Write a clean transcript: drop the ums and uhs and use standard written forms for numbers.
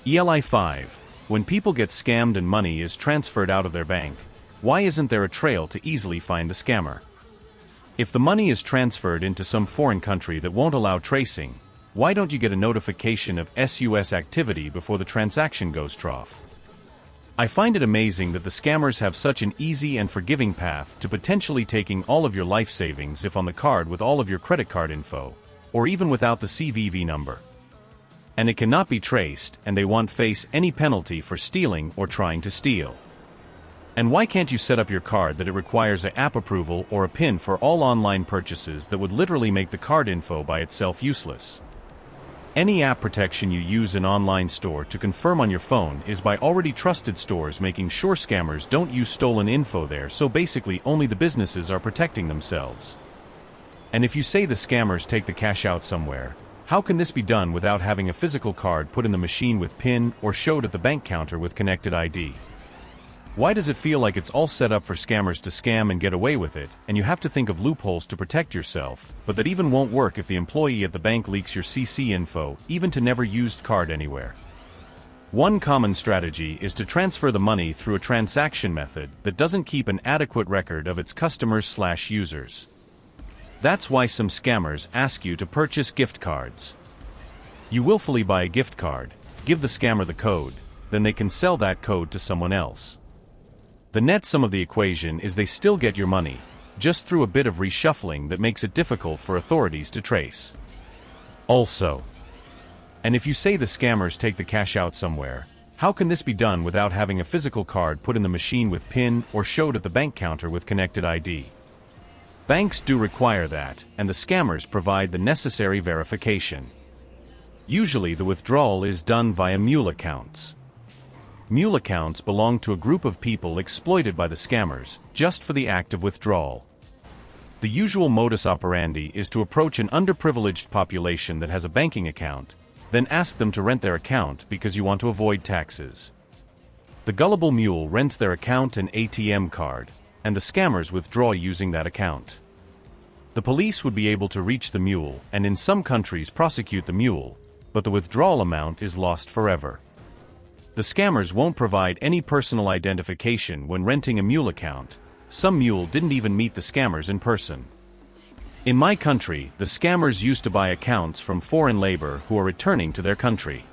ELI 5. When people get scammed and money is transferred out of their bank, why isn't there a trail to easily find the scammer? If the money is transferred into some foreign country that won't allow tracing, why don't you get a notification of SUS activity before the transaction goes trough? I find it amazing that the scammers have such an easy and forgiving path to potentially taking all of your life savings if on the card with all of your credit card info, or even without the CVV number. And it cannot be traced, and they won't face any penalty for stealing or trying to steal. And why can't you set up your card that it requires an app approval or a PIN for all online purchases that would literally make the card info by itself useless? Any app protection you use in online store to confirm on your phone is by already trusted stores, making sure scammers don't use stolen info there, so basically only the businesses are protecting themselves. And if you say the scammers take the cash out somewhere, how can this be done without having a physical card put in the machine with PIN or showed at the bank counter with connected ID? Why does it feel like it's all set up for scammers to scam and get away with it, and you have to think of loopholes to protect yourself, but that even won't work if the employee at the bank leaks your CC info, even to never used card anywhere? One common strategy is to transfer the money through a transaction method that doesn't keep an adequate record of its customers/users. That's why some scammers ask you to purchase gift cards. You willfully buy a gift card, give the scammer the code, then they can sell that code to someone else. The net sum of the equation is they still get your money, just through a bit of reshuffling that makes it difficult for authorities to trace. Also, and if you say the scammers take the cash out somewhere, how can this be done without having a physical card put in the machine with PIN or showed at the bank counter with connected ID? Banks do require that, and the scammers provide the necessary verification. Usually the withdrawal is done via mule accounts. Mule accounts belong to a group of people exploited by the scammers, just for the act of withdrawal. The usual modus operandi is to approach an underprivileged population that has a banking account, then ask them to rent their account because you want to avoid taxes. The gullible mule rents their account and ATM card, and the scammers withdraw using that account. The police would be able to reach the mule and in some countries prosecute the mule, but the withdrawal amount is lost forever. The scammers won't provide any personal identification when renting a mule account. Some mule didn't even meet the scammers in person. In my country, the scammers used to buy accounts from foreign labor who are returning to their country.